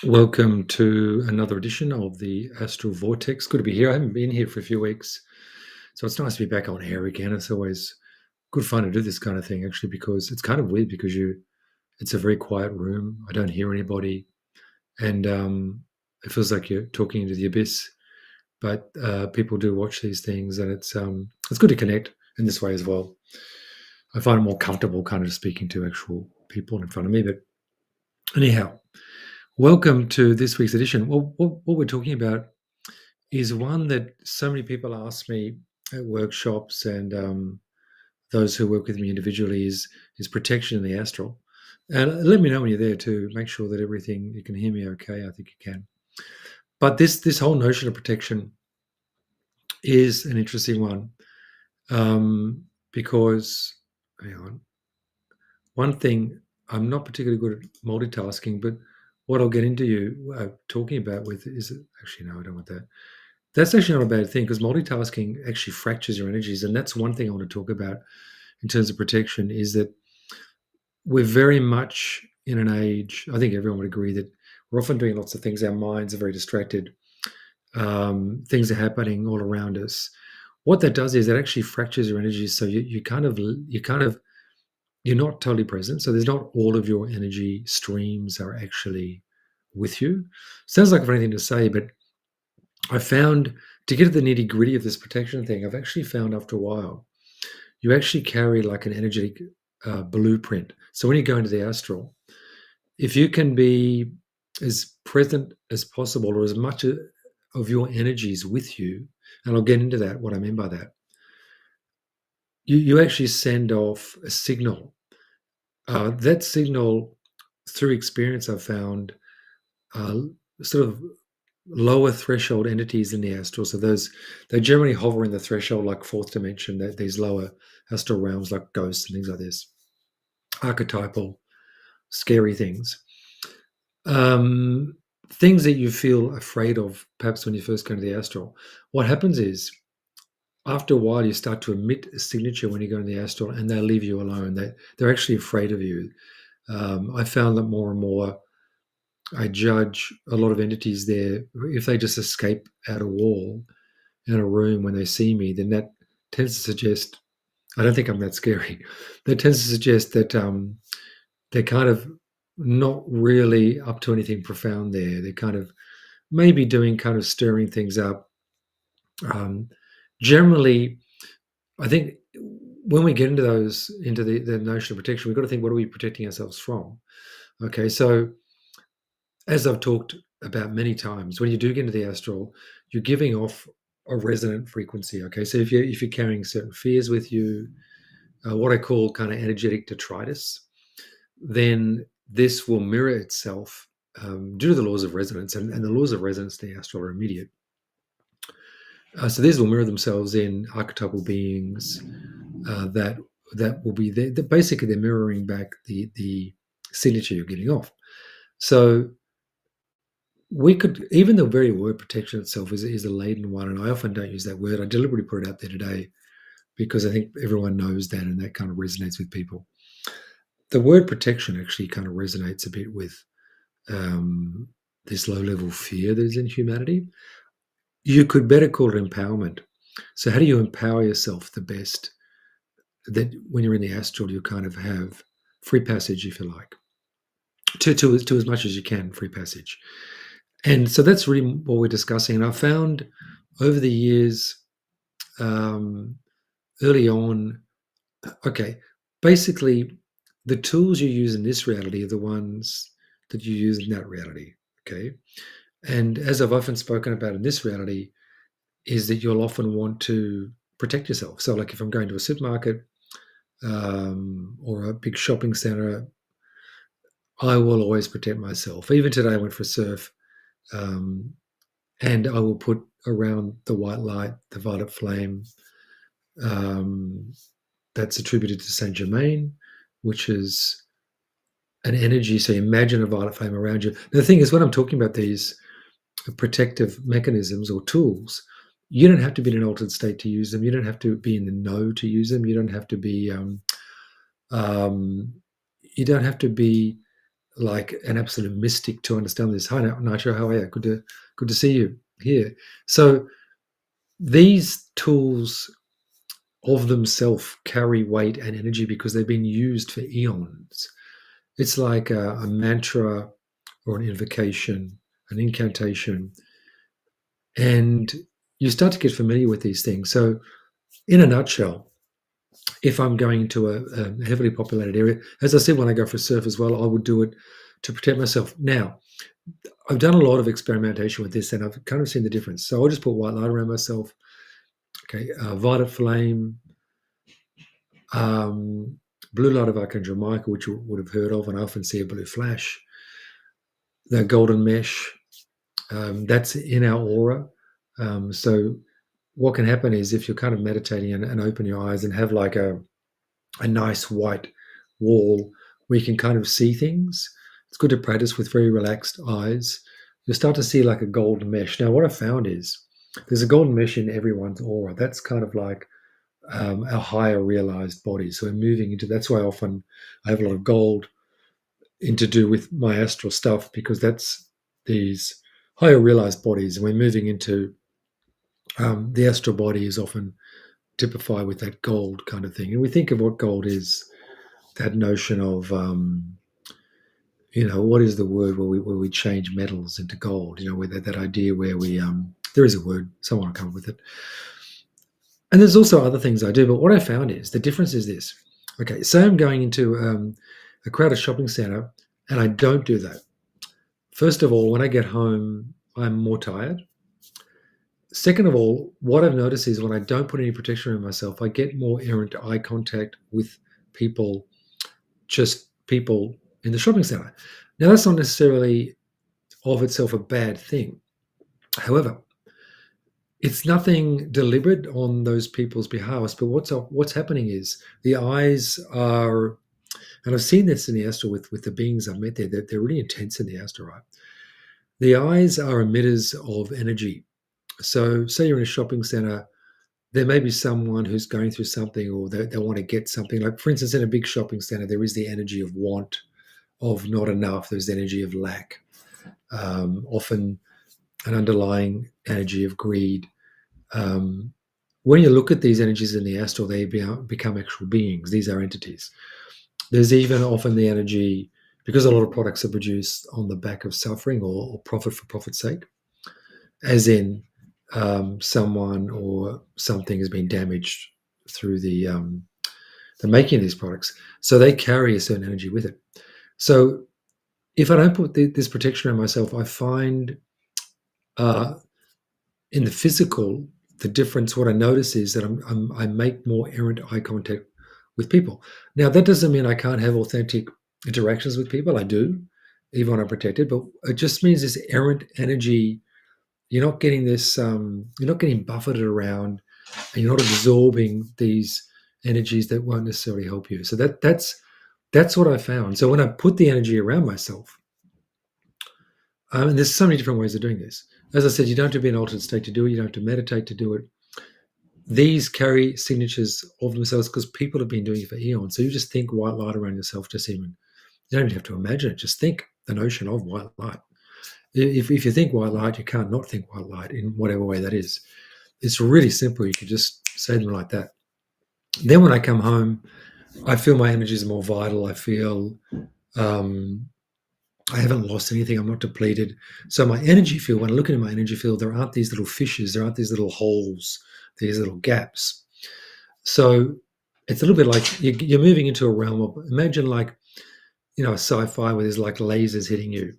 Welcome to another edition of the Astral Vortex. Good to be here. I haven't been here for a few weeks, so it's nice to be back on air again. It's always good fun to do this kind of thing, actually, because it's kind of weird because it's a very quiet room. I don't hear anybody, and it feels like you're talking into the abyss. But people do watch these things, and it's good to connect in this way as well. I find it more comfortable, kind of speaking to actual people in front of me. But anyhow, welcome to this week's edition. Well, what we're talking about is one that so many people ask me at workshops and those who work with me individually is protection in the astral. And let me know when you're there too. Make sure that everything you can hear me okay. I think you can. But this whole notion of protection is an interesting one because hang on. One thing I'm not particularly good at multitasking, but what I'll get into you talking about with is actually no, I don't want that. That's actually not a bad thing because multitasking actually fractures your energies, and that's one thing I want to talk about in terms of protection is that we're very much in an age, I think everyone would agree that we're often doing lots of things. Our minds are very distracted. Things are happening all around us. What that does is it actually fractures your energies. So you're not totally present. So there's not all of your energy streams are actually with you. Sounds like a funny thing to say, but I found to get at the nitty gritty of this protection thing, I've actually found after a while, you actually carry like an energetic blueprint. So when you go into the astral, if you can be as present as possible or as much of your energies with you, and I'll get into that, what I mean by that, you actually send off a signal. That signal, through experience, I've found uh, sort of lower threshold entities in the astral. So they generally hover in the threshold like fourth dimension, that these lower astral realms like ghosts and things like this, archetypal, scary things. Things that you feel afraid of, perhaps when you first go into the astral. What happens is after a while you start to emit a signature when you go into the astral and they leave you alone. They're actually afraid of you. I found that more and more I judge a lot of entities there. If they just escape out a wall in a room when they see me, then that tends to suggest I don't think I'm that scary. That tends to suggest that they're kind of not really up to anything profound there. They're kind of maybe doing kind of stirring things up. Um, Generally, I think when we get into the notion of protection, we've got to think, what are we protecting ourselves from? Okay, so as I've talked about many times, when you do get into the astral, you're giving off a resonant frequency. Okay, so if you're carrying certain fears with you, what I call kind of energetic detritus, then this will mirror itself due to the laws of resonance, and the laws of resonance in the astral are immediate. So these will mirror themselves in archetypal beings that will be there. Basically, they're mirroring back the signature you're getting off. So we could, even the very word protection itself is a laden one, and I often don't use that word. I deliberately put it out there today because I think everyone knows that, and that kind of resonates with people. The word protection actually kind of resonates a bit with um, this low-level fear that is in humanity. You could better call it empowerment. So, how do you empower yourself the best? That when you're in the astral, you kind of have free passage, if you like, to as much as you can, free passage. And so that's really what we're discussing. And I found over the years, um, early on, okay, basically, the tools you use in this reality are the ones that you use in that reality. Okay. And as I've often spoken about in this reality, is that you'll often want to protect yourself. So, like if I'm going to a supermarket or a big shopping center, I will always protect myself. Even today, I went for a surf, um, and I will put around the white light, the violet flame, um, that's attributed to Saint Germain, which is an energy. So imagine a violet flame around you. Now, the thing is, when I'm talking about these protective mechanisms or tools, you don't have to be in an altered state to use them. You don't have to be in the know to use them. You don't have to be um, you don't have to be like an absolute mystic to understand this. Hi, Nitro, how are you? Good to see you here. So these tools of themselves carry weight and energy because they've been used for eons. It's like a mantra or an invocation, an incantation, and you start to get familiar with these things. So, in a nutshell, if I'm going into a heavily populated area, as I said, when I go for a surf as well, I would do it to protect myself. Now, I've done a lot of experimentation with this, and I've kind of seen the difference. So I'll just put white light around myself. Okay, violet flame, um, blue light of Archangel Michael, which you would have heard of, and I often see a blue flash. The golden mesh, that's in our aura. So what can happen is if you're kind of meditating and open your eyes and have like a nice white wall where you can kind of see things, it's good to practice with very relaxed eyes. You'll start to see like a golden mesh. Now, what I found is there's a golden mesh in everyone's aura. That's kind of like our higher realized body. So we're moving into that's why often I have a lot of gold in to do with my astral stuff because that's these higher realized bodies. And we're moving into the astral body is often typified with that gold kind of thing. And we think of what gold is, that notion of what is the word where we change metals into gold, where that idea where we there is a word, someone will come up with it. And there's also other things I do, but what I found is the difference is this. Okay, say I'm going into a crowded shopping center and I don't do that. First of all, when I get home, I'm more tired. Second of all, what I've noticed is when I don't put any protection around myself, I get more errant eye contact with people, just people in the shopping center. Now, that's not necessarily of itself a bad thing. However, it's nothing deliberate on those people's behalf. But what's happening is the eyes are, and I've seen this in the astral with the beings I've met there. They're really intense in the astral, right? The eyes are emitters of energy. So, say you're in a shopping center, there may be someone who's going through something or they want to get something. Like, for instance, in a big shopping center, there is the energy of want, of not enough. There's the energy of lack, often an underlying energy of greed. When you look at these energies in the astral, they become actual beings. These are entities. There's even often the energy, because a lot of products are produced on the back of suffering or profit for profit's sake, as in someone or something has been damaged through the making of these products. So they carry a certain energy with it. So if I don't put this protection around myself, I find in the physical, the difference, what I notice is that I make more errant eye contact with people. Now, that doesn't mean I can't have authentic interactions with people. I do, even when I'm protected, but it just means this errant energy. You're not getting this, you're not getting buffeted around, and you're not absorbing these energies that won't necessarily help you. So that's what I found. So when I put the energy around myself, and there's so many different ways of doing this. As I said, you don't have to be in an altered state to do it. You don't have to meditate to do it. These carry signatures of themselves because people have been doing it for eons. So you just think white light around yourself, just even, you don't even have to imagine it. Just think the notion of white light. If you think white light, you can't not think white light in whatever way that is. It's really simple. You can just say them like that. Then when I come home, I feel my energies are more vital. I feel I haven't lost anything. I'm not depleted. So my energy field, when I look into my energy field, there aren't these little fissures. There aren't these little holes, these little gaps. So it's a little bit like you're moving into a realm of, imagine like, a sci-fi where there's like lasers hitting you.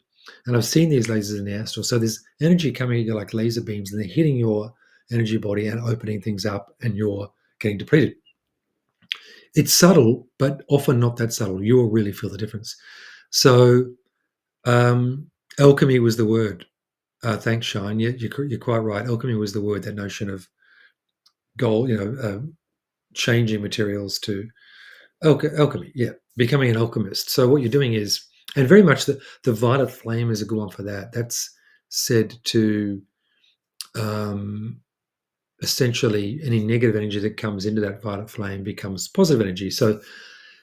And I've seen these lasers in the astral. So there's energy coming at you like laser beams and they're hitting your energy body and opening things up and you're getting depleted. It's subtle, but often not that subtle. You'll really feel the difference. So alchemy was the word. Thanks, Shine. You're quite right. Alchemy was the word, that notion of gold, changing materials to alchemy. Yeah, becoming an alchemist. So what you're doing is, and very much the violet flame is a good one for that. That's said to essentially any negative energy that comes into that violet flame becomes positive energy. So,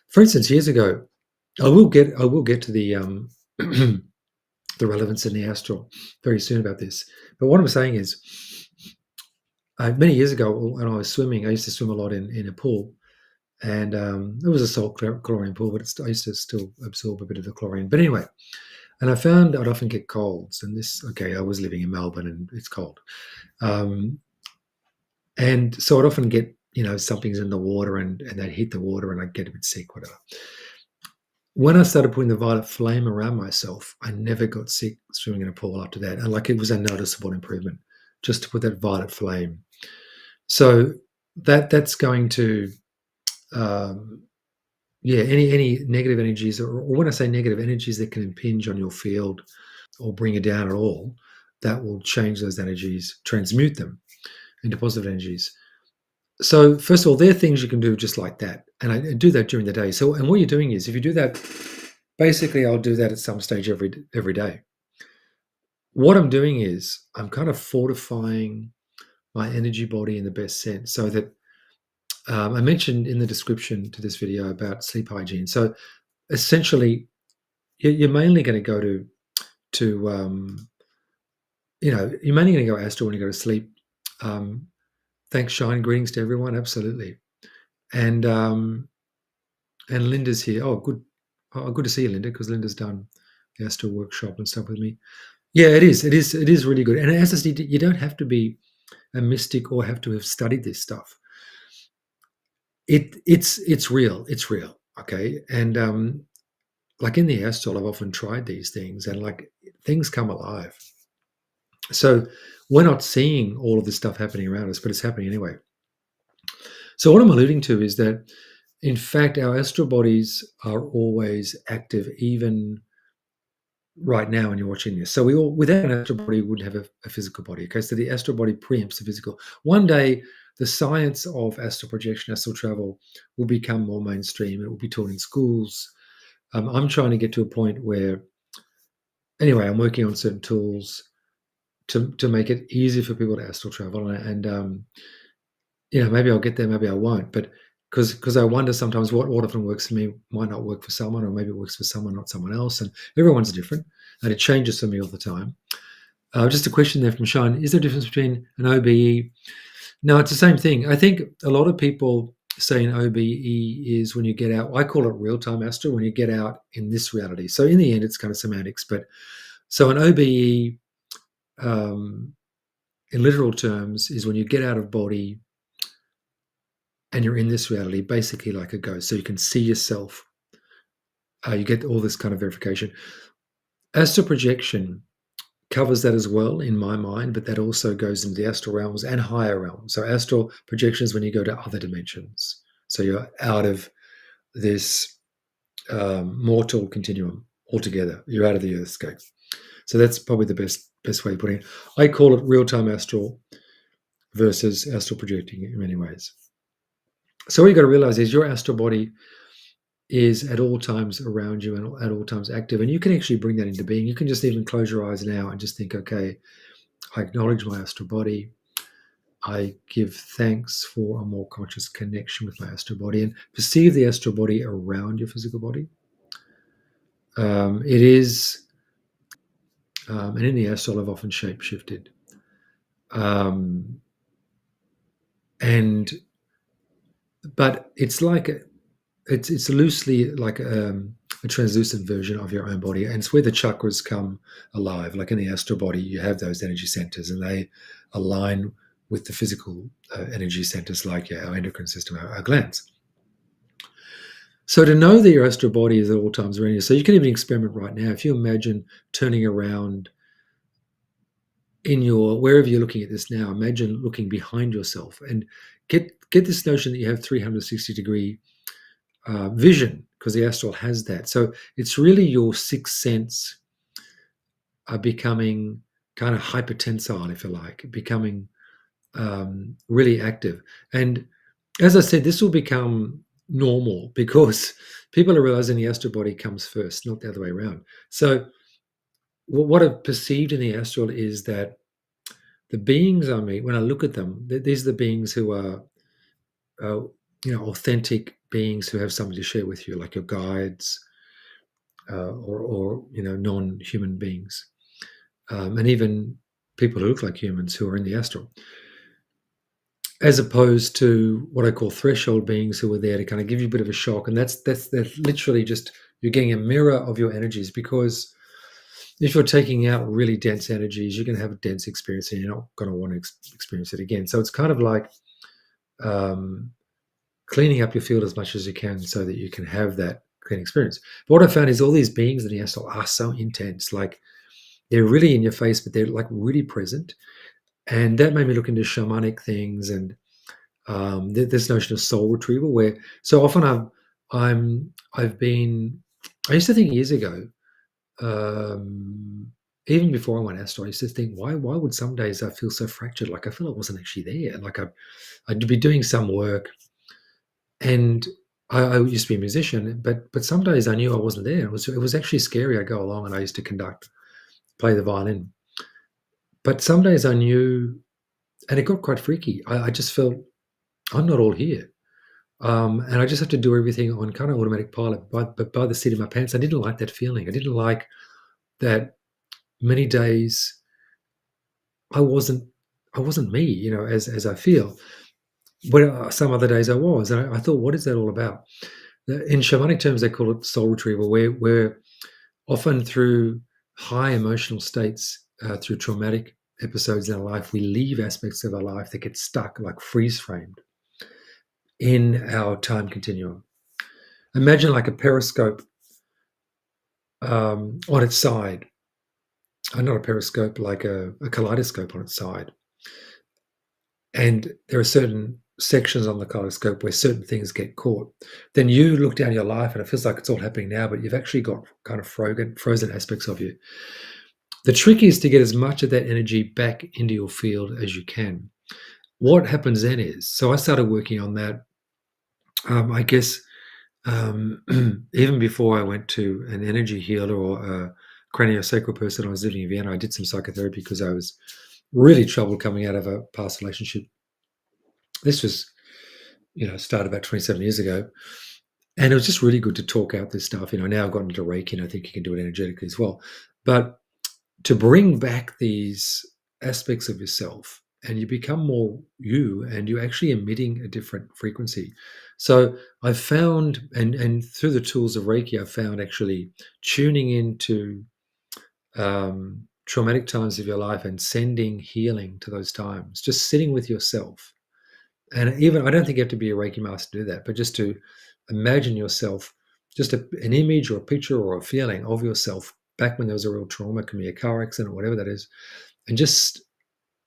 for instance, years ago, I will get to the the relevance in the astral very soon about this. But what I'm saying is, many years ago when I was swimming, I used to swim a lot in a pool, and it was a salt chlorine pool, but I used to still absorb a bit of the chlorine. But anyway, and I found I'd often get colds, and I was living in Melbourne and it's cold. Um, and so I'd often get, something's in the water and they'd hit the water and I'd get a bit sick, whatever. When I started putting the violet flame around myself, I never got sick swimming in a pool after that. And like it was a noticeable improvement just to put that violet flame. So that's going to, um, yeah, any negative energies, or when I say negative energies that can impinge on your field or bring it down at all, that will change those energies, transmute them into positive energies. So first of all, there are things you can do just like that, and I do that during the day. So, and what you're doing is, if you do that, basically, I'll do that at some stage every day. What I'm doing is, I'm kind of fortifying my energy body in the best sense, so that I mentioned in the description to this video about sleep hygiene. So essentially, you're mainly going to go to you're mainly going to go astral when you go to sleep. Thanks, Shine. Greetings to everyone. Absolutely. And and Linda's here. Oh, good. Oh, good to see you, Linda, because Linda's done the astral workshop and stuff with me. Yeah, it is. It is. It is really good. And as I said, you don't have to be a mystic or have to have studied this stuff. It's real. It's real. Okay. And like in the astral, I've often tried these things, and like things come alive. So we're not seeing all of this stuff happening around us, but it's happening anyway. So what I'm alluding to is that, in fact, our astral bodies are always active, even right now when you're watching this. So we all, without an astral body, we wouldn't have a physical body. Okay, so the astral body preempts the physical. One day, the science of astral projection, astral travel, will become more mainstream. It will be taught in schools. I'm trying to get to a point where, anyway, I'm working on certain tools to make it easier for people to astral travel, and maybe I'll get there, maybe I won't, but because I wonder sometimes what often works for me might not work for someone, or maybe it works for someone, not someone else, and everyone's different, and it changes for me all the time. Just a question there from Sean: is there a difference between an OBE? No, it's the same thing. I think a lot of people say an OBE is when you get out. I call it real-time astral, when you get out in this reality. So in the end, it's kind of semantics, but so an OBE, in literal terms, is when you get out of body and you're in this reality, basically like a ghost. So you can see yourself. You get all this kind of verification. Astral projection covers that as well in my mind, but that also goes into the astral realms and higher realms. So astral projection is when you go to other dimensions. So you're out of this mortal continuum altogether. You're out of the earthscape. So that's probably the best way of putting it. I call it real-time astral versus astral projecting in many ways. So what you've got to realize is your astral body is at all times around you and at all times active. And you can actually bring that into being. You can just even close your eyes now and just think, okay, I acknowledge my astral body. I give thanks for a more conscious connection with my astral body, and perceive the astral body around your physical body. It is, and in the astral, I've often shape shifted. But it's like it's loosely like a translucent version of your own body, and it's where the chakras come alive. Like in the astral body, you have those energy centers, and they align with the physical energy centers, like our endocrine system, our glands. So to know that your astral body is at all times around you, so you can even experiment right now. If you imagine turning around in your, wherever you're looking at this now, imagine looking behind yourself and get this notion that you have 360-degree vision, because the astral has that. So it's really your sixth sense becoming kind of hypertensile, if you like, becoming really active. And as I said, this will become normal because people are realizing the astral body comes first, not the other way around. So what I've perceived in the astral is that the beings I meet, when I look at them, these are the beings who are, authentic beings who have something to share with you, like your guides, or non-human beings, and even people who look like humans who are in the astral, as opposed to what I call threshold beings who are there to kind of give you a bit of a shock. And that's literally just you're getting a mirror of your energies, because if you're taking out really dense energies, you're going to have a dense experience and you're not going to want to experience it again. So it's kind of like um, cleaning up your field as much as you can so that you can have that clean experience. But what I found is all these beings in the astral are so intense. Like they're really in your face, but they're like really present. And that made me look into shamanic things and this notion of soul retrieval, where so often I've been. I used to think years ago, um, even before I went astral, I used to think, why would some days I feel so fractured? Like I feel I wasn't actually there. Like I'd be doing some work, and I used to be a musician, but some days I knew I wasn't there. It was actually scary. I go along and I used to play the violin, but some days I knew, and it got quite freaky. I just felt I'm not all here. And I just have to do everything on kind of automatic pilot, but by the seat of my pants. I didn't like that feeling. I didn't like that many days I wasn't I wasn't me, as I feel. But some other days I was, and I thought, what is that all about? In shamanic terms, they call it soul retrieval, where often through high emotional states, through traumatic episodes in our life, we leave aspects of our life that get stuck, like freeze framed, in our time continuum. Imagine like a periscope on its side, not a periscope, like a kaleidoscope on its side. And there are certain sections on the kaleidoscope where certain things get caught. Then you look down your life and it feels like it's all happening now, but you've actually got kind of frozen aspects of you. The trick is to get as much of that energy back into your field as you can. What happens then is, so I started working on that, I guess, even before I went to an energy healer or a craniosacral person. I was living in Vienna. I did some psychotherapy because I was really troubled coming out of a past relationship. This was, started about 27 years ago. And it was just really good to talk out this stuff. Now I've gotten into Reiki and I think you can do it energetically as well. But to bring back these aspects of yourself and you become more you and you're actually emitting a different frequency. So I've found, and through the tools of Reiki, I've found actually tuning into traumatic times of your life and sending healing to those times, just sitting with yourself. And even, I don't think you have to be a Reiki master to do that, but just to imagine yourself, just an image or a picture or a feeling of yourself back when there was a real trauma, it can be a car accident or whatever that is, and just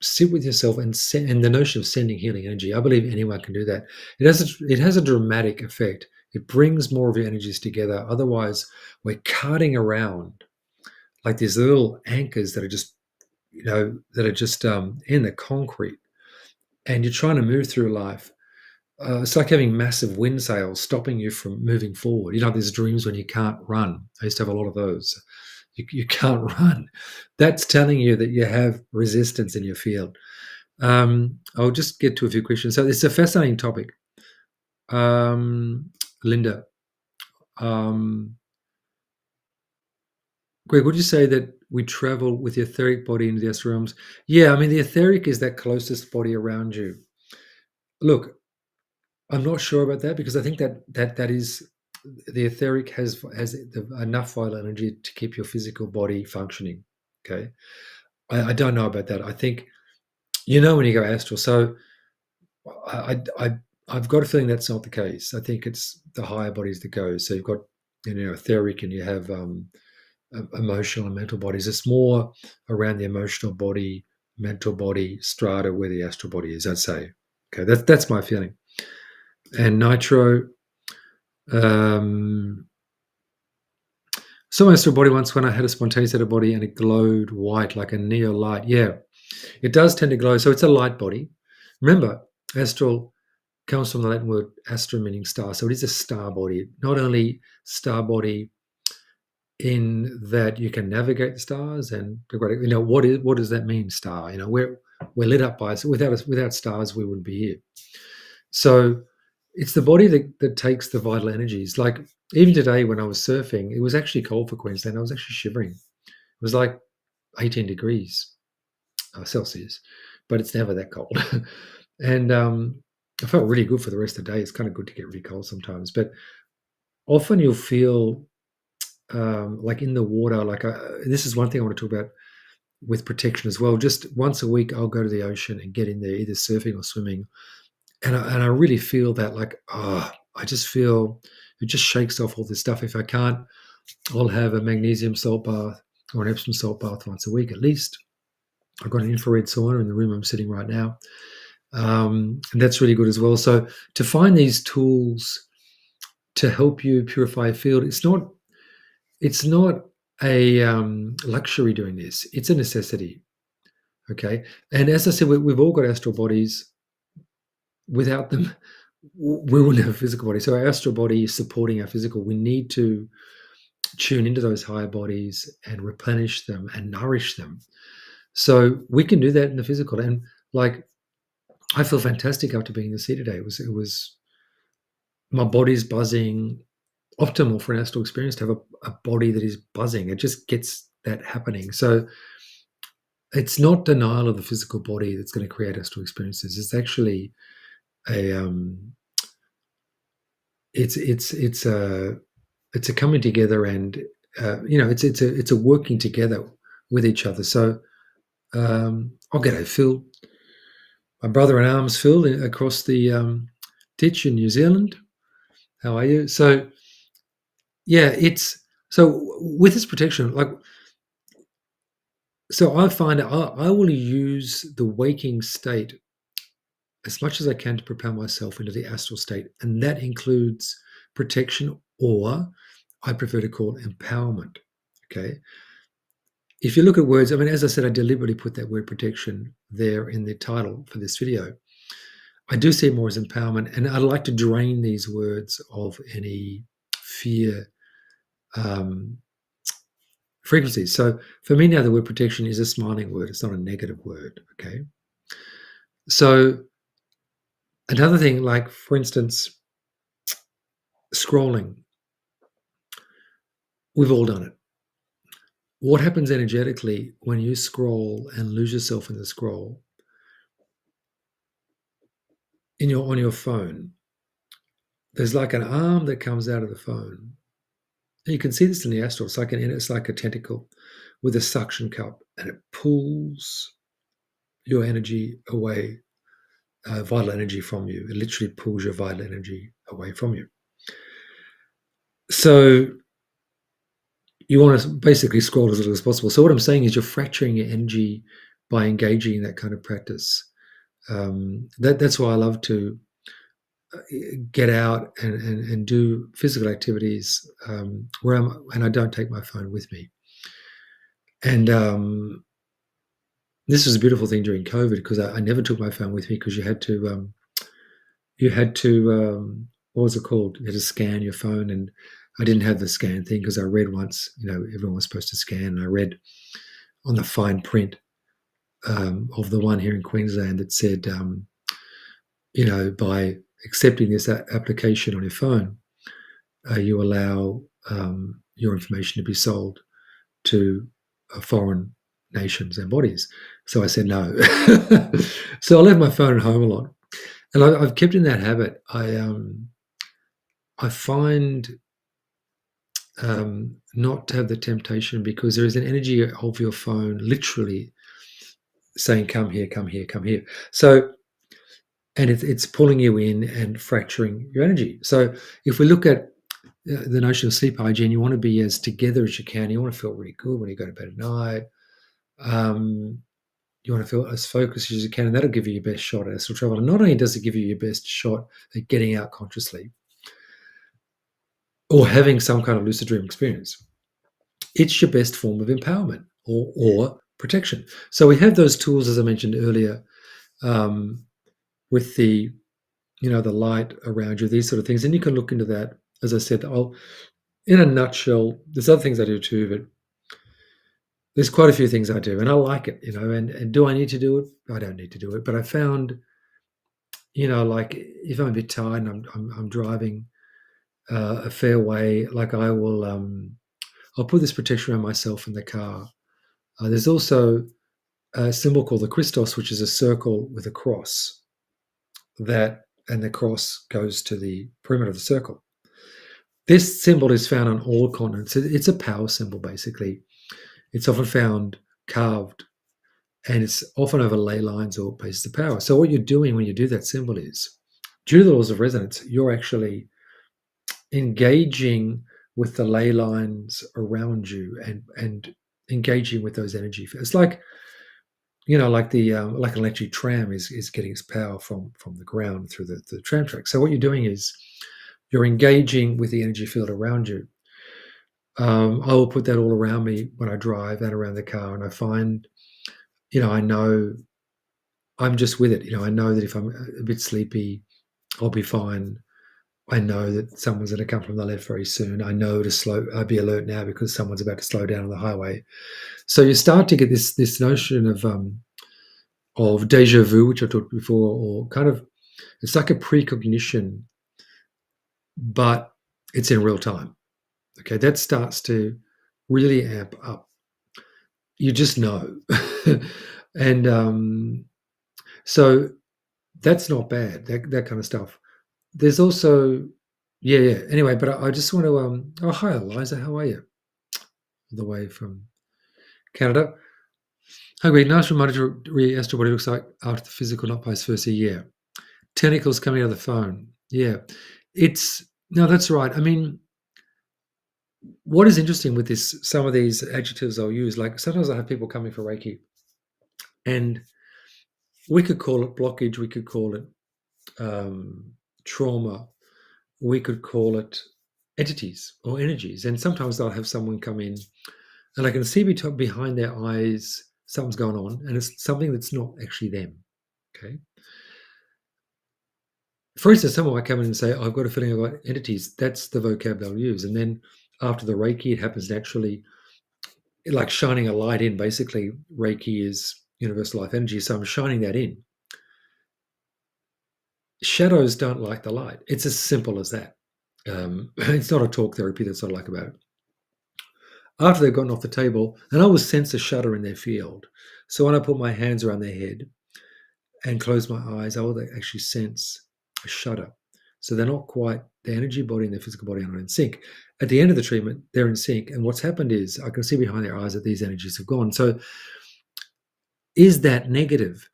sit with yourself and the notion of sending healing energy. I believe anyone can do that. It has a dramatic effect. It brings more of your energies together. Otherwise, we're carting around like these little anchors that are just in the concrete, and you're trying to move through life. It's like having massive wind sails stopping you from moving forward. There's dreams when you can't run. I used to have a lot of those. You can't run. That's telling you that you have resistance in your field. I'll just get to a few questions. So it's a fascinating topic. Linda, Greg, would you say that we travel with the etheric body into the astral realms? Yeah, I mean, the etheric is that closest body around you. Look, I'm not sure about that because I think that is the etheric has enough vital energy to keep your physical body functioning. Okay, I don't know about that. I think when you go astral. So I've got a feeling that's not the case. I think it's the higher bodies that go. So you've got etheric and you have emotional and mental bodies. It's more around the emotional body, mental body strata where the astral body is. I'd say. Okay, that's my feeling. And nitro. Saw my astral body once when I had a spontaneous out of body and it glowed white like a neo light. Yeah, it does tend to glow. So it's a light body. Remember, astral comes from the Latin word astra, meaning star. So it is a star body. Not only star body in that you can navigate the stars and what does that mean, star? We're lit up by, so without stars we wouldn't be here. So it's the body that takes the vital energies. Like Even today when I was surfing, it was actually cold for Queensland. I was actually shivering. It was like 18 degrees Celsius, but it's never that cold. And I felt really good for the rest of the day. It's kind of good to get really cold sometimes, but often you'll feel like in the water. Like this is one thing I want to talk about with protection as well. Just once a week, I'll go to the ocean and get in there, either surfing or swimming, and I really feel that like I just feel it just shakes off all this stuff. If I can't, I'll have a magnesium salt bath or an Epsom salt bath once a week at least. I've got an infrared sauna in the room I'm sitting right now, and that's really good as well. So to find these tools to help you purify a field, it's not a luxury doing this. It's a necessity. Okay, and as I said, we've all got astral bodies. Without them, we wouldn't have a physical body. So our astral body is supporting our physical. We need to tune into those higher bodies and replenish them and nourish them. So we can do that in the physical. And like I feel fantastic after being in the sea today. It was my body's buzzing, optimal for an astral experience to have a body that is buzzing. It just gets that happening. So it's not denial of the physical body that's going to create astral experiences. It's actually a it's a coming together, and it's a working together with each other. So I'll get a Phil, my brother in arms, Phil, across the ditch in New Zealand. How are you? So yeah, it's so with this protection, like so I find I will use the waking state as much as I can to propel myself into the astral state, and that includes protection, or I prefer to call empowerment. Okay. If you look at words, I mean, as I said, I deliberately put that word protection there in the title for this video. I do see it more as empowerment, and I like to drain these words of any fear frequencies. So for me now, the word protection is a smiling word. It's not a negative word. Okay. So another thing, like for instance, scrolling, we've all done it. What happens energetically when you scroll and lose yourself in the scroll on your phone? There's like an arm that comes out of the phone. And you can see this in the astral. It's like a tentacle with a suction cup, and it pulls your energy away, vital energy from you. It literally pulls your vital energy away from you. So you want to basically scroll as little as possible. So what I'm saying is you're fracturing your energy by engaging in that kind of practice. That's why I love to get out and do physical activities and I don't take my phone with me. And this was a beautiful thing during COVID because I never took my phone with me because you had to what was it called? You had to scan your phone, and I didn't have the scan thing because I read once, everyone was supposed to scan, and I read on the fine print of the one here in Queensland that said, by accepting this application on your phone, you allow your information to be sold to foreign nations and bodies. So I said no. So I left my phone at home a lot, and I've kept in that habit. I find not to have the temptation because there is an energy of your phone literally saying, "Come here, come here, come here." So, and it's pulling you in and fracturing your energy. So, if we look at the notion of sleep hygiene, you want to be as together as you can. You want to feel really good when you go to bed at night. You want to feel as focused as you can, and that'll give you your best shot at astral travel. And not only does it give you your best shot at getting out consciously or having some kind of lucid dream experience, it's your best form of empowerment or protection. So we have those tools, as I mentioned earlier, with the the light around you, these sort of things, and you can look into that. As I said, in a nutshell, there's other things I do too, but there's quite a few things I do, and I like it, and do I need to do it? I don't need to do it, but I found, like if I'm a bit tired and I'm driving, a fair way. Like I'll put this protection around myself in the car. There's also a symbol called the Christos, which is a circle with a cross. And the cross goes to the perimeter of the circle. This symbol is found on all continents. It's a power symbol, basically. It's often found carved, and it's often over ley lines or bases of power. So what you're doing when you do that symbol is, due to the laws of resonance, you're actually engaging with the ley lines around you and engaging with those energy. It's like, like the like an electric tram is getting its power from the ground through the tram track. So what you're doing is you're engaging with the energy field around you. I will put that all around me when I drive and around the car, and I find, I know I'm just with it. I know that if I'm a bit sleepy, I'll be fine. I know that someone's going to come from the left very soon. I know I'll be alert now because someone's about to slow down on the highway. So you start to get this notion of deja vu, which I talked before, or kind of, it's like a precognition, but it's in real time. Okay, that starts to really amp up. You just know. And so that's not bad, that kind of stuff. There's also, yeah. Anyway, but I just want to, oh, hi, Eliza, how are you? All the way from Canada. Hi, Greg. Nice reminder to re-astral what it looks like after the physical, not post first year. Tentacles coming out of the phone. Yeah. No, that's right. I mean, what is interesting with this, some of these adjectives I'll use, like sometimes I have people coming for Reiki, and we could call it blockage, we could call it trauma, we could call it entities or energies. And sometimes I'll have someone come in and I can see behind their eyes something's going on, and it's something that's not actually them. Okay. For instance, someone might come in and say, I've got a feeling about entities. That's the vocab they'll use. And then after the Reiki, it happens naturally, like shining a light in. Basically, Reiki is universal life energy. So I'm shining that in. Shadows don't like the light. It's as simple as that. It's not a talk therapy, that's what I like about it. After they've gotten off the table, and I always sense a shudder in their field. So when I put my hands around their head and close my eyes, I will actually sense a shudder. So they're not quite, the energy body and the physical body are not in sync. At the end of the treatment, they're in sync. And what's happened is I can see behind their eyes that these energies have gone. So is that negative?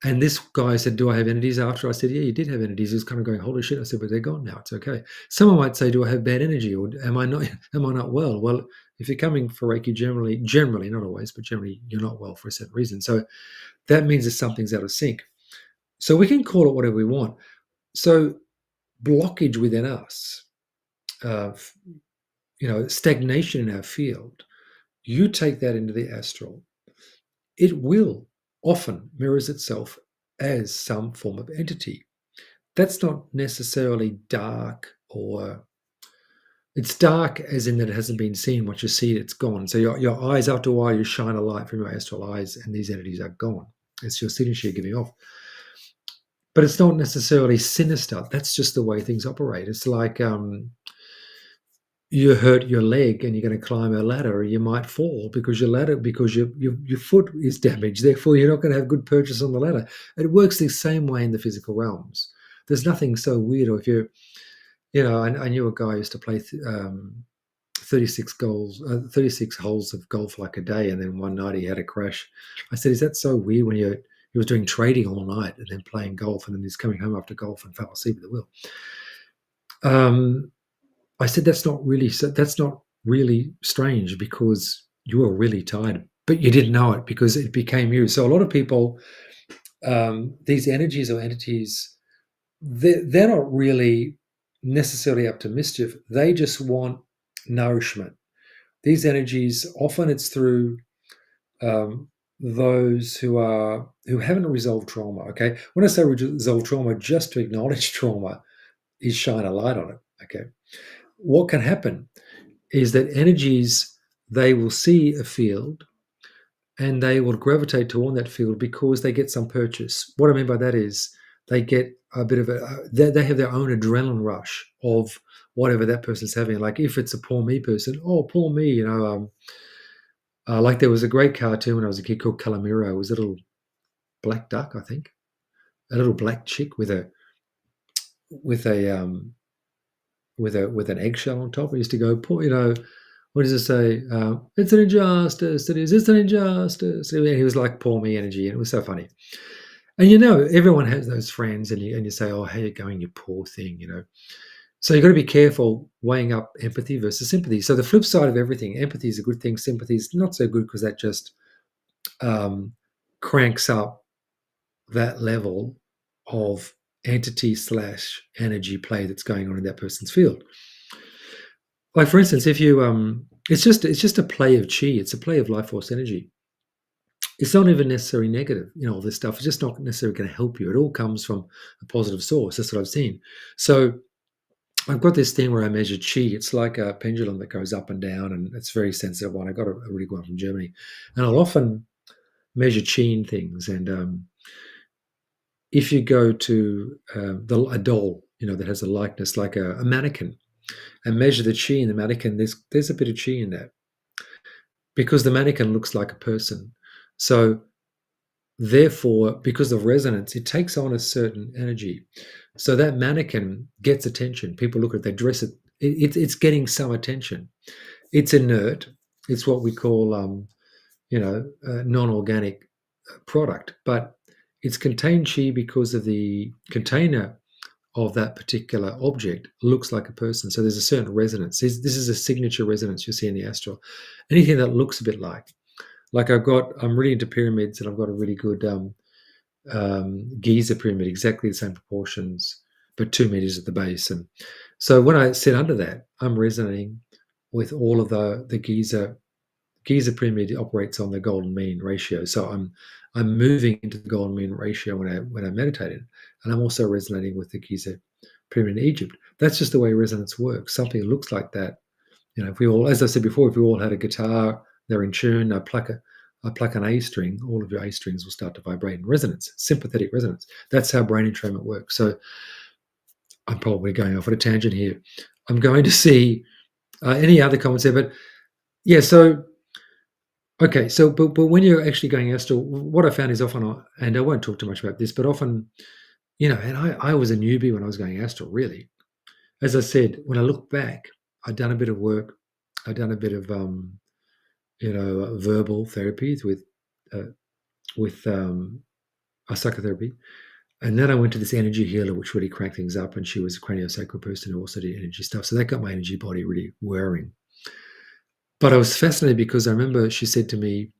And this guy said, do I have entities after? I said, yeah, you did have entities. He was kind of going, holy shit. I said, but they're gone now. It's okay. Someone might say, do I have bad energy, or am I not well? Well, if you're coming for Reiki, generally, not always, but generally you're not well for a certain reason. So that means that something's out of sync. So we can call it whatever we want. So blockage within us, stagnation in our field, you take that into the astral, it will often mirrors itself as some form of entity. That's not necessarily dark, or it's dark as in that it hasn't been seen. Once you see it, it's gone. So your eyes, after a while, you shine a light from your astral eyes and these entities are gone. It's your signature giving off. But it's not necessarily sinister. That's just the way things operate. It's like you hurt your leg and you're going to climb a ladder, you might fall because your foot is damaged. Therefore, you're not going to have good purchase on the ladder. It works the same way in the physical realms. There's nothing so weird. Or if you're, I knew a guy who used to play 36 holes of golf like a day, and then one night he had a crash. I said, is that so weird when he was doing trading all night and then playing golf, and then he's coming home after golf and fell asleep at the wheel. I said, that's not really strange, because you were really tired, but you didn't know it because it became you. So a lot of people, these energies or entities, they're not really necessarily up to mischief. They just want nourishment. These energies, often it's through those who haven't resolved trauma. Okay, when I say resolve trauma, just to acknowledge trauma is shine a light on it. Okay. What can happen is that energies, they will see a field and they will gravitate toward that field because they get some purchase. What I mean by that is they get a bit of they have their own adrenaline rush of whatever that person's having. Like if it's a poor me person, oh, poor me, like there was a great cartoon when I was a kid called Calamiro. It was a little black duck, I think, a little black chick with a with an eggshell on top. It used to go, poor, what does it say? It's an injustice. It is. It's an injustice. And he was like poor me energy, and it was so funny. And everyone has those friends, and you say, oh, how you going, you poor thing. So you've got to be careful weighing up empathy versus sympathy. So the flip side of everything, empathy is a good thing. Sympathy is not so good because that just um, cranks up that level of entity/energy play that's going on in that person's field. Like for instance, if you it's just a play of chi. It's a play of life force energy. It's not even necessarily negative. All this stuff is just not necessarily going to help you. It all comes from a positive source. That's what I've seen. So I've got this thing where I measure chi. It's like a pendulum that goes up and down, and it's a very sensitive one. I got a really good one from Germany, and I'll often measure chi in things. And if you go to a doll, that has a likeness like a mannequin, and measure the chi in the mannequin, there's a bit of chi in that because the mannequin looks like a person. So therefore, because of resonance, it takes on a certain energy. So that mannequin gets attention. People look at it, they dress it. It's getting some attention. It's inert. It's what we call, non-organic product, but it's contained chi because of the container of that particular object looks like a person. So there's a certain resonance. This is a signature resonance you see in the astral. Anything that looks a bit like I'm really into pyramids, and I've got a really good Giza pyramid, exactly the same proportions, but 2 meters at the base. And so when I sit under that, I'm resonating with all of the Giza pyramid operates on the golden mean ratio. So I'm moving into the golden mean ratio when I meditate, and I'm also resonating with the Giza pyramid in Egypt. That's just the way resonance works. Something that looks like that. If we all, as I said before, if we all had a guitar, they're in tune. I pluck an A string, all of your A strings will start to vibrate in resonance, sympathetic resonance. That's how brain entrainment works. So I'm probably going off at a tangent here. I'm going to see any other comments there, but yeah. So okay, so but when you're actually going astral, what I found is often, and I won't talk too much about this, but often, and I was a newbie when I was going astral. Really, as I said, when I look back, I'd done a bit of work. I'd done a bit of verbal therapies uh, with a psychotherapy. And then I went to this energy healer, which really cranked things up. And she was a craniosacral person who also did energy stuff. So that got my energy body really whirring. But I was fascinated because I remember she said to me,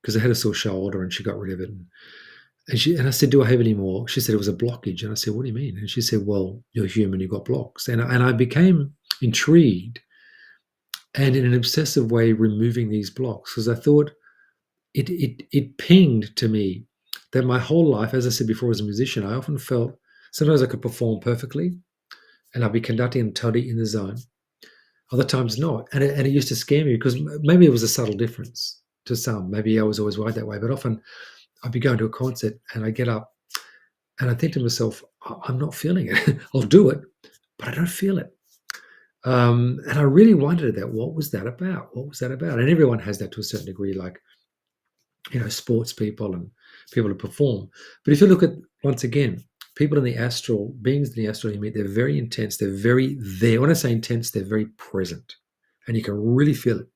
because I had a sore shoulder and she got rid of it. And I said, do I have any more? She said it was a blockage. And I said, what do you mean? And she said, well, you're human, you've got blocks. And I became intrigued and in an obsessive way removing these blocks because I thought it pinged to me that my whole life, as I said before, as a musician, I often felt sometimes I could perform perfectly and I'd be conducting totally in the zone. Other times not. And it used to scare me because maybe it was a subtle difference to some. Maybe I was always wired that way. But often I'd be going to a concert and I get up and I think to myself, I'm not feeling it. I'll do it, but I don't feel it. And I really wondered that. What was that about? What was that about? And everyone has that to a certain degree, like, sports people and people who perform. But if you look at, once again, people in the astral, beings in the astral you meet, they're very intense. They're very there. When I say intense, they're very present. And you can really feel it.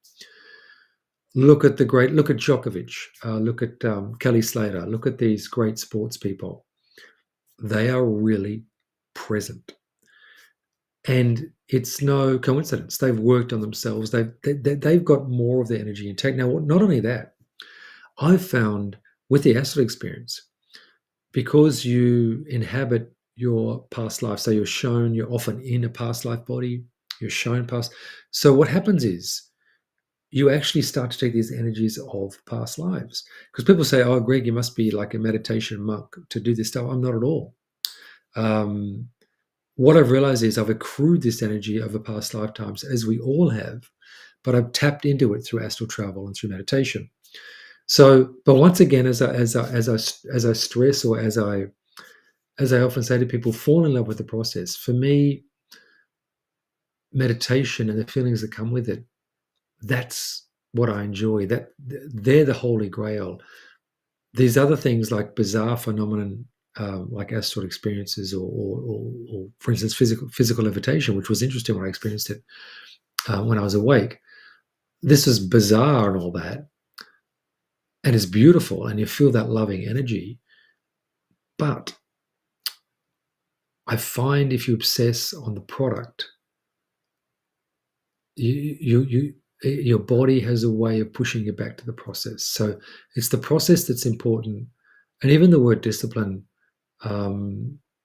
Look at Djokovic. Look at Kelly Slater. Look at these great sports people. They are really present. And it's no coincidence. They've worked on themselves. They've got more of their energy intake. Now, not only that, I've found with the astral experience, because you inhabit your past life, so you're often in a past life body, you're shown past. So what happens is you actually start to take these energies of past lives. Because people say, oh, Greg, you must be like a meditation monk to do this stuff. I'm not at all. What I've realized is I've accrued this energy over past lifetimes, as we all have, but I've tapped into it through astral travel and through meditation. So, but once again, as I stress, or as I often say to people, fall in love with the process. For me, meditation and the feelings that come with it, that's what I enjoy. That they're the holy grail. These other things like bizarre phenomenon, like astral experiences, or for instance, physical levitation, which was interesting when I experienced it when I was awake. This is bizarre and all that, and it's beautiful, and you feel that loving energy. But I find if you obsess on the product, your body has a way of pushing you back to the process. So it's the process that's important, and even the word discipline.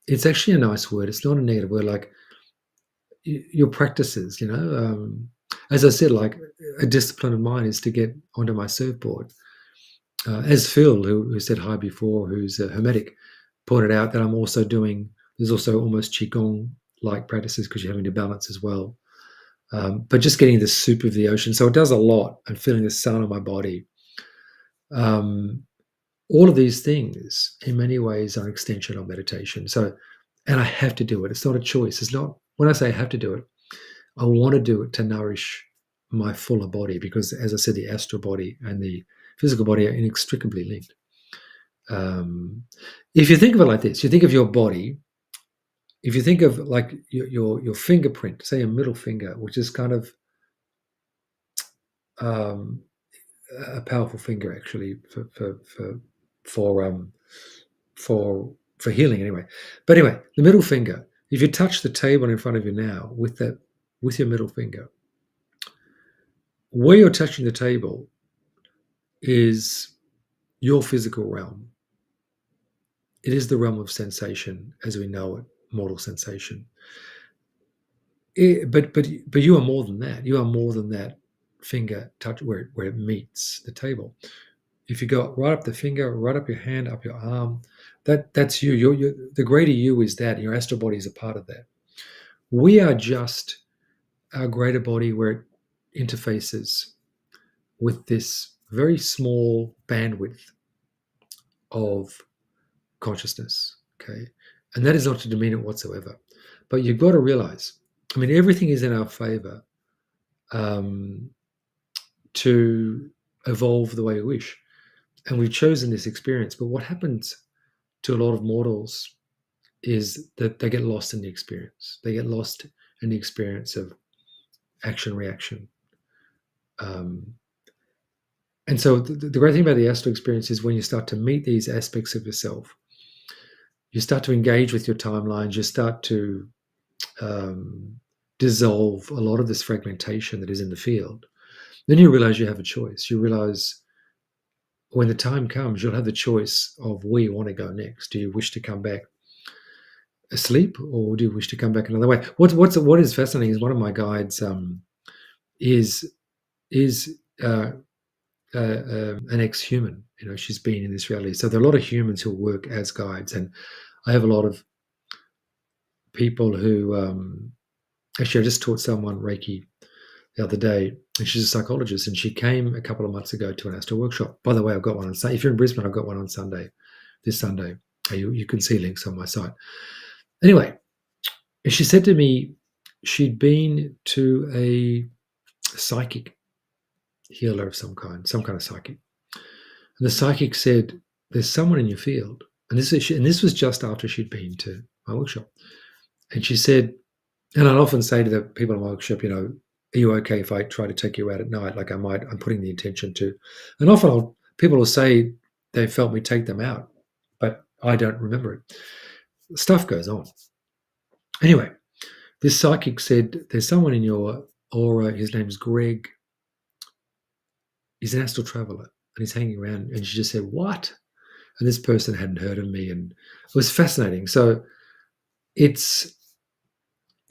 It's actually a nice word. It's not a negative word. Like your practices, as I said, like a discipline of mine is to get onto my surfboard. As Phil, who said hi before, who's a hermetic, pointed out that I'm also doing. There's also almost qigong like practices because you're having to balance as well. But just getting the soup of the ocean, so it does a lot. And feeling the sun on my body. All of these things, in many ways, are an extension of meditation. So, and I have to do it. It's not a choice. It's not when I say I have to do it. I want to do it to nourish my fuller body because, as I said, the astral body and the physical body are inextricably linked. If you think of it like this, you think of your body. If you think of like your fingerprint, say your middle finger, which is kind of um, a powerful finger actually for for healing anyway. But anyway, the middle finger. If you touch the table in front of you now with your middle finger, where you're touching the table is your physical realm. It is the realm of sensation as we know it, mortal sensation. But you are more than that. You are more than that finger touch where it meets the table. If you go right up the finger, right up your hand, up your arm, that's you. The greater you is that. Your astral body is a part of that. We are just our greater body where it interfaces with this very small bandwidth of consciousness. Okay. And that is not to demean it whatsoever. But you've got to realize, I mean, everything is in our favor um, to evolve the way we wish. And we've chosen this experience. But what happens to a lot of mortals is that they get lost in the experience. They get lost in the experience of action reaction. And so the great thing about the astral experience is when you start to meet these aspects of yourself, you start to engage with your timelines, you start to dissolve a lot of this fragmentation that is in the field. Then you realize you have a choice. You realize when the time comes, you'll have the choice of where you want to go next. Do you wish to come back asleep, or do you wish to come back another way? What is fascinating is one of my guides is an ex-human. She's been in this reality. So there are a lot of humans who work as guides, and I have a lot of people who actually I just taught someone Reiki the other day, and she's a psychologist, and she came a couple of months ago to an astral workshop. By the way, I've got one on Sunday. If you're in Brisbane, I've got one on Sunday, this Sunday. You can see links on my site. Anyway, she said to me she'd been to a psychic healer of some kind of psychic. And the psychic said, there's someone in your field. And this was just after she'd been to my workshop. And she said, and I'd often say to the people in my workshop, are you okay if I try to take you out at night? Like I'm putting the intention to. And often people will say they felt me take them out, but I don't remember it. Stuff goes on. Anyway, this psychic said, there's someone in your aura, his name's Greg. He's an astral traveler and he's hanging around. And she just said, what? And this person hadn't heard of me. And it was fascinating. So it's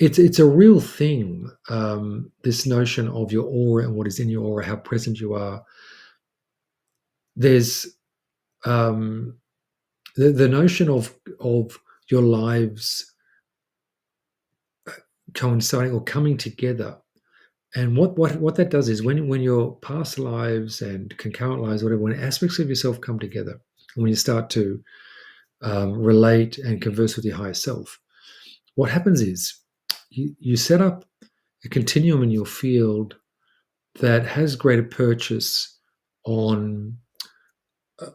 a real thing, this notion of your aura and what is in your aura, how present you are. There's the notion of your lives coinciding or coming together. And what that does is when your past lives and concurrent lives, whatever, when aspects of yourself come together, and when you start to relate and converse with your higher self, what happens is you set up a continuum in your field that has greater purchase on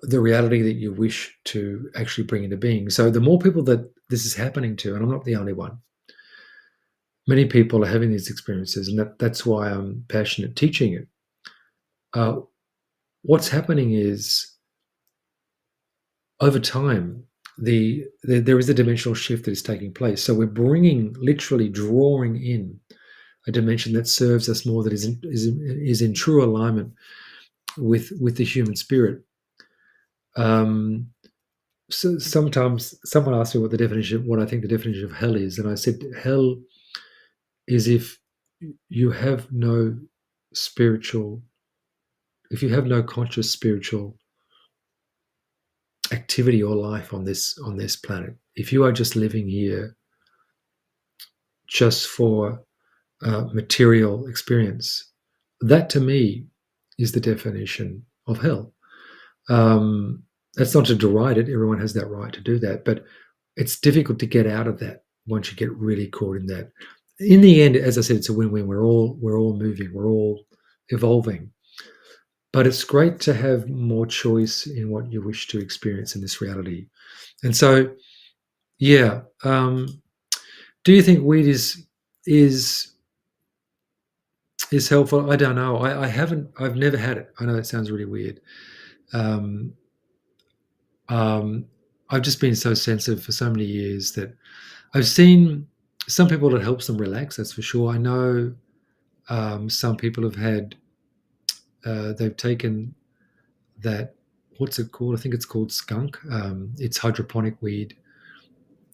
the reality that you wish to actually bring into being. So the more people that this is happening to, and I'm not the only one, many people are having these experiences, and that's why I'm passionate teaching it. Uh, what's happening is over time, there is a dimensional shift that is taking place. So we're bringing, literally drawing in a dimension that serves us more, that is in true alignment with the human spirit. Um, so sometimes someone asks me what I think the definition of hell is, and I said hell is you have no spiritual, if you have no conscious spiritual activity or life on this planet. If you are just living here just for material experience, that to me is the definition of hell. Um, that's not to deride it. Everyone has that right to do that, but it's difficult to get out of that once you get really caught in that. In the end, as I said, it's a win-win. We're all moving. We're all evolving. But it's great to have more choice in what you wish to experience in this reality. And so, yeah. Do you think weed is is helpful? I don't know. I haven't. I've never had it. I know that sounds really weird. Um, um, I've just been so sensitive for so many years that I've seen some people it helps them relax. That's for sure. I know some people have had. They've taken that. What's it called? I think it's called skunk. It's hydroponic weed,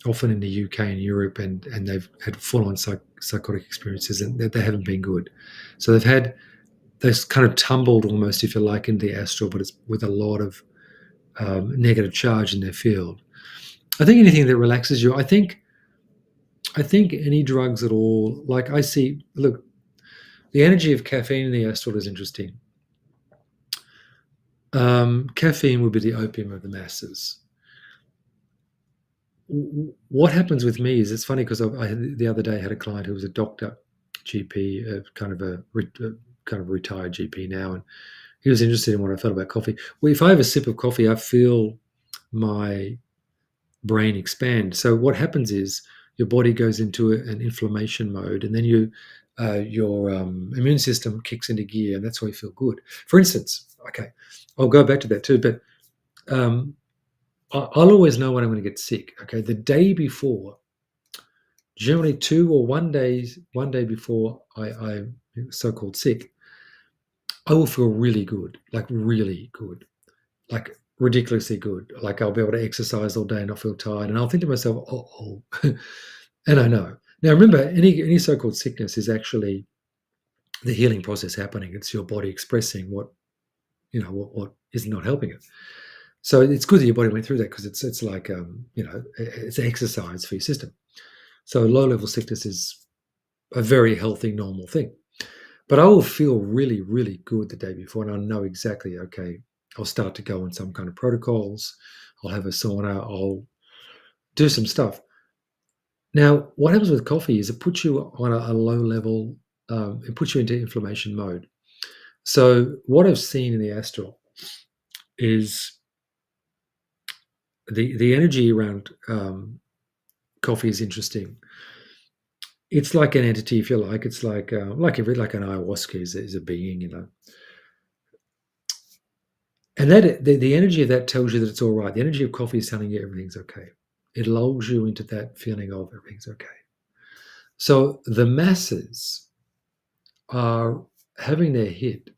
often in the UK and Europe, and they've had full-on psychotic experiences, and they haven't been good. So they've kind of tumbled almost, if you like, into the astral, but it's with a lot of negative charge in their field. I think anything that relaxes you. I think any drugs at all. Like I see, look, the energy of caffeine in the astral is interesting. Caffeine would be the opium of the masses. What happens with me is it's funny because the other day I had a client who was a doctor, GP, kind of kind of retired GP now, and he was interested in what I felt about coffee. Well, if I have a sip of coffee, I feel my brain expand. So what happens is your body goes into an inflammation mode, and then your immune system kicks into gear, and that's why you feel good. For instance, okay, I'll go back to that too, but um, I'll always know when I'm going to get sick. Okay, the day before, generally 1 day before I'm so-called sick, I will feel really good, like really good, like ridiculously good. Like I'll be able to exercise all day and not feel tired. And I'll think to myself, oh. And I know. Now remember, any so-called sickness is actually the healing process happening. It's your body expressing what is not helping it. So it's good that your body went through that, because it's like it's exercise for your system. So low-level sickness is a very healthy, normal thing. But I will feel really, really good the day before, and I know exactly, okay, I'll start to go on some kind of protocols. I'll have a sauna. I'll do some stuff. Now, what happens with coffee is it puts you on a low level, it puts you into inflammation mode. So what I've seen in the astral is the energy around coffee is interesting. It's like an entity, if you like. It's like like an ayahuasca is a being. And that the energy of that tells you that it's all right. The energy of coffee is telling you everything's okay. It lulls you into that feeling of everything's okay. So the masses are having their hit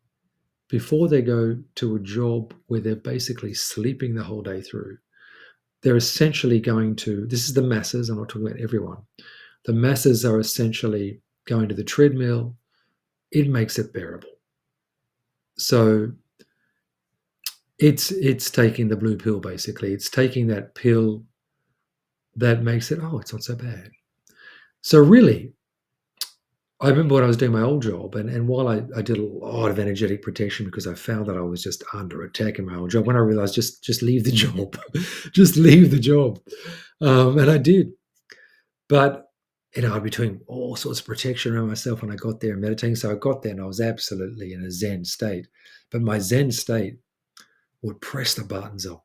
before they go to a job where they're basically sleeping the whole day through. They're essentially going to, this is the masses, I'm not talking about everyone. The masses are essentially going to the treadmill. It makes it bearable. So it's taking the blue pill, basically. It's taking that pill that makes it, oh, it's not so bad. So really, I remember when I was doing my old job, and while I did a lot of energetic protection because I found that I was just under attack in my old job, when I realized just leave the job, just leave the job, and I did. But I'd be doing all sorts of protection around myself when I got there and meditating. So I got there and I was absolutely in a Zen state. But my Zen state would press the buttons of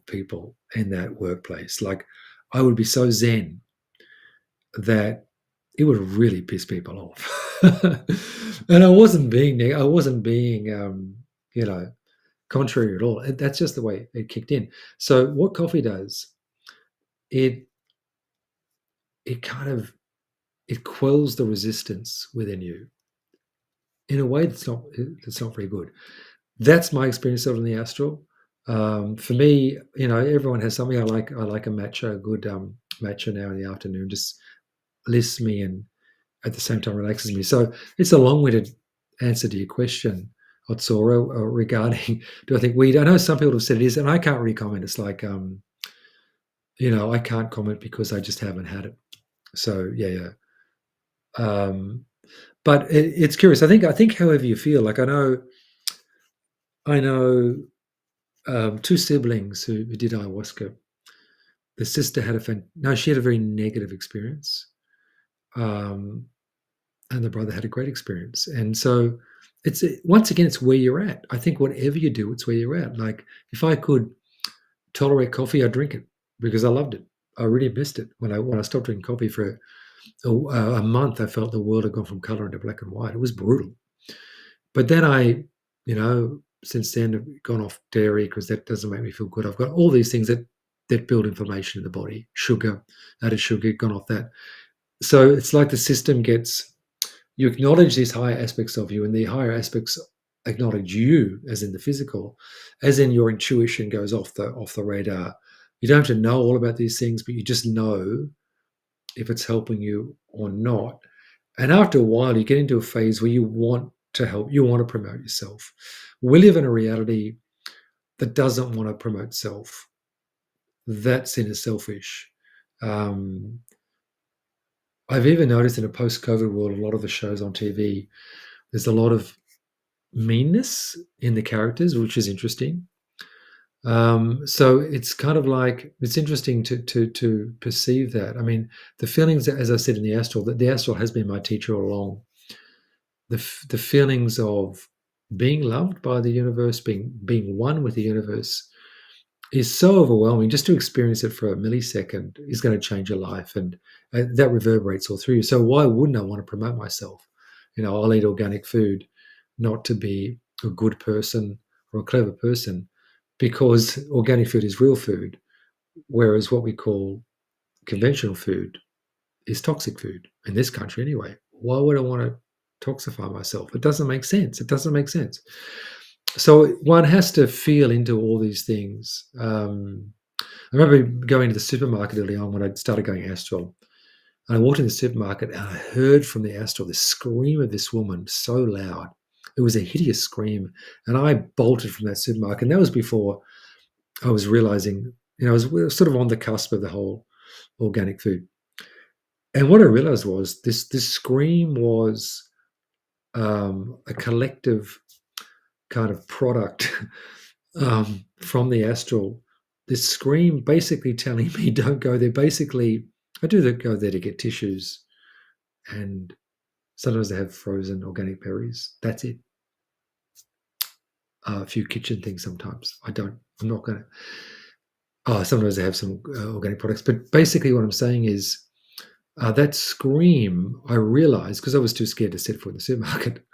people in that workplace. Like I would be so Zen that it would really piss people off. And I wasn't being, you know, contrary at all. That's just the way it kicked in. So what coffee does, it it kind of it quells the resistance within you in a way that's not very good. That's my experience of it in the astral. For me, everyone has something I like. I like a matcha, a good matcha now in the afternoon. Just lifts me and at the same time relaxes me. So it's a long-winded answer to your question, Otsoro, regarding do I think weed? I know some people have said it is, and I can't really comment. It's like I can't comment because I just haven't had it. So yeah. But it's curious. I think however you feel. Like I know two siblings who did ayahuasca. The sister had she had a very negative experience, um, and the brother had a great experience. And so it's once again, it's where you're at. I think whatever you do, it's where you're at. Like if I could tolerate coffee, I'd drink it because I loved it. I really missed it when I stopped drinking coffee for a month. I felt the world had gone from color into black and white. It was brutal. But then since then have gone off dairy because that doesn't make me feel good. I've got all these things that build inflammation in the body. Added sugar, gone off that. So it's like the system you acknowledge these higher aspects of you, and the higher aspects acknowledge you, as in the physical, as in your intuition goes off the radar. You don't have to know all about these things, but you just know if it's helping you or not. And after a while, you get into a phase where you want to help, you want to promote yourself. We live in a reality that doesn't want to promote self. That's in a selfish. Um, I've even noticed in a post-COVID world, a lot of the shows on TV, there's a lot of meanness in the characters, which is interesting. So it's kind of like it's interesting to perceive that. I mean, the feelings, as I said in the astral, that the astral has been my teacher all along. The feelings of being loved by the universe, being one with the universe, is so overwhelming. Just to experience it for a millisecond is going to change your life, and that reverberates all through you. So why wouldn't I want to promote myself? I'll eat organic food, not to be a good person or a clever person, because organic food is real food, whereas what we call conventional food is toxic food in this country anyway. Why would I want to toxify myself? It doesn't make sense. It doesn't make sense. So one has to feel into all these things. I remember going to the supermarket early on when I started going astral. And I walked in the supermarket and I heard from the astral the scream of this woman so loud. It was a hideous scream. And I bolted from that supermarket. And that was before I was realizing, I was sort of on the cusp of the whole organic food. And what I realized was this scream was a collective kind of product from the astral. This scream basically telling me don't go there. Basically, I do go there to get tissues, and sometimes they have frozen organic berries. That's it. A few kitchen things sometimes. I'm not going to. Oh, sometimes they have some organic products. But basically, what I'm saying is that scream, I realized, because I was too scared to set foot in the supermarket,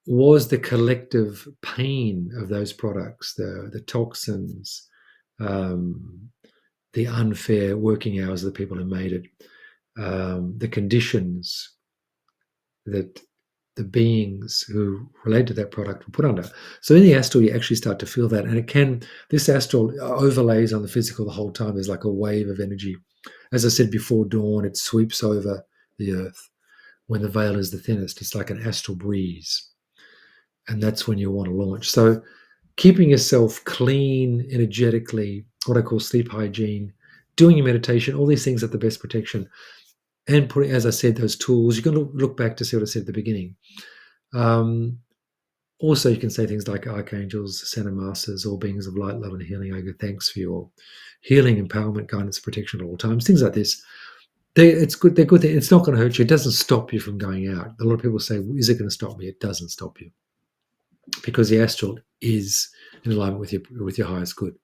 was the collective pain of those products, the toxins, the unfair working hours of the people who made it, the conditions that the beings who relate to that product were put under. So in the astral, you actually start to feel that. And this astral overlays on the physical the whole time. There's like a wave of energy. As I said, before dawn, it sweeps over the earth. When the veil is the thinnest, it's like an astral breeze. And that's when you want to launch. So keeping yourself clean, energetically, what I call sleep hygiene, doing your meditation, all these things are the best protection. And putting, as I said, those tools, you can look back to see what I said at the beginning. Also, you can say things like archangels, center masters, all beings of light, love, and healing. I give thanks for your healing, empowerment, guidance, protection at all times, things like this. It's good. They're good. It's not going to hurt you. It doesn't stop you from going out. A lot of people say, "Is it going to stop me?" It doesn't stop you because the astral is in alignment with your highest good.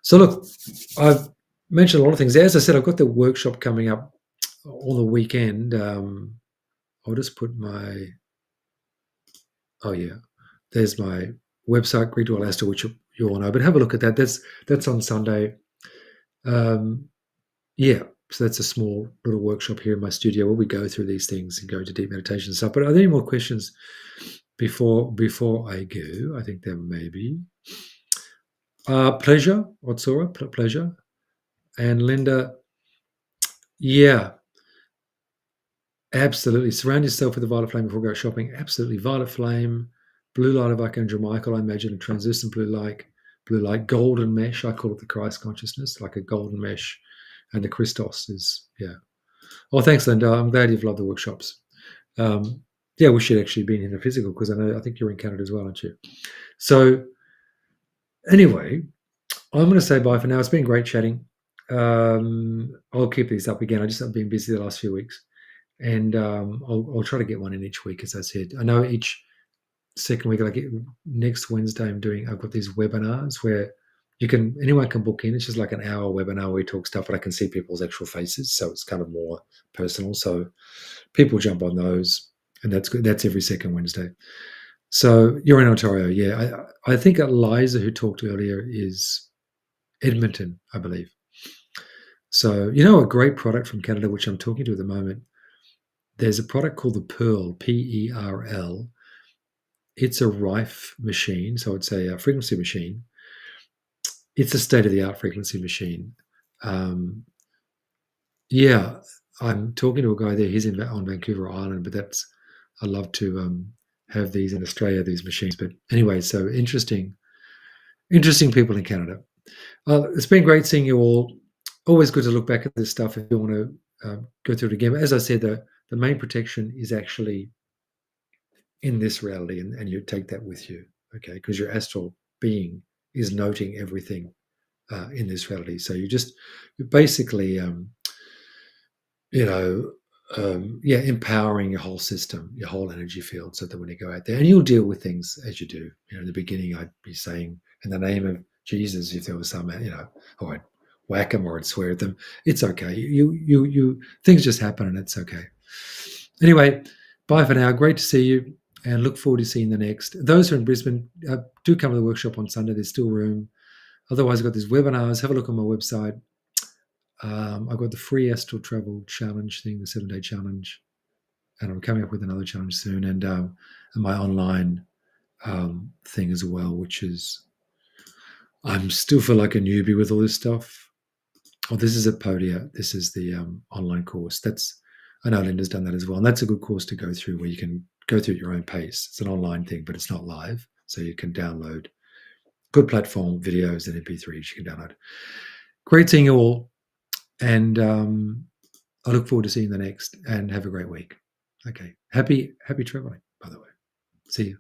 So look, I've mentioned a lot of things. As I said, I've got the workshop coming up on the weekend. I'll just put my there's my website, Greek to Astral, which you all know. But have a look at that. That's on Sunday. Um, yeah, so that's a small little workshop here in my studio where we go through these things and go into deep meditation and stuff. But are there any more questions before I go? I think there may be. Pleasure, Otsura, pleasure. And Linda, yeah, absolutely. Surround yourself with a violet flame before go shopping. Absolutely. Violet flame, blue light of Archangel Michael, I imagine, a translucent blue light, golden mesh. I call it the Christ consciousness, like a golden mesh. And the Christos is, yeah. Oh, thanks, Linda. I'm glad you've loved the workshops. Yeah, we should actually be in a physical because I think you're in Canada as well, aren't you? So anyway, I'm going to say bye for now. It's been great chatting. I'll keep these up again. I just have been busy the last few weeks, and I'll try to get one in each week, as I said. I know each second week, like next Wednesday, I've got these webinars where anyone can book in. It's just like an hour webinar where we talk stuff, but I can see people's actual faces, so it's kind of more personal. So people jump on those, and that's good. That's every second Wednesday. So you're in Ontario, yeah. I think Eliza, who talked earlier, is Edmonton, I believe. So a great product from Canada, which I'm talking to at the moment. There's a product called the Pearl, Perl. It's a Rife machine, so it's a frequency machine. It's a state-of-the-art frequency machine. Yeah, I'm talking to a guy there. He's on Vancouver Island, but I love to have these in Australia, these machines. But anyway, so interesting people in Canada. It's been great seeing you all. Always good to look back at this stuff if you want to go through it again. But as I said, the main protection is actually in this reality, and you take that with you, okay? Because your astral being is noting everything in this reality. So you're basically, empowering your whole system, your whole energy field, so that when you go out there, and you'll deal with things as you do. In the beginning, I'd be saying, in the name of Jesus, if there was some, or I'd whack them or I'd swear at them. It's okay. You things just happen, and it's okay. Anyway, bye for now. Great to see you, and look forward to seeing the next. Those who are in Brisbane, do come to the workshop on Sunday. There's still room. Otherwise, I've got these webinars. Have a look on my website. I've got the free Astral Travel Challenge thing, the 7-day challenge, and I'm coming up with another challenge soon, and my online thing as well, which is I'm still feel like a newbie with all this stuff. Oh, this is at Podia. This is the online course. I know Linda's done that as well, and that's a good course to go through where you can go through at your own pace. It's an online thing, but it's not live, so you can download good platform videos and MP3s you can download. Great seeing you all, and I look forward to seeing the next. And have a great week. Okay, happy traveling, by the way. See you.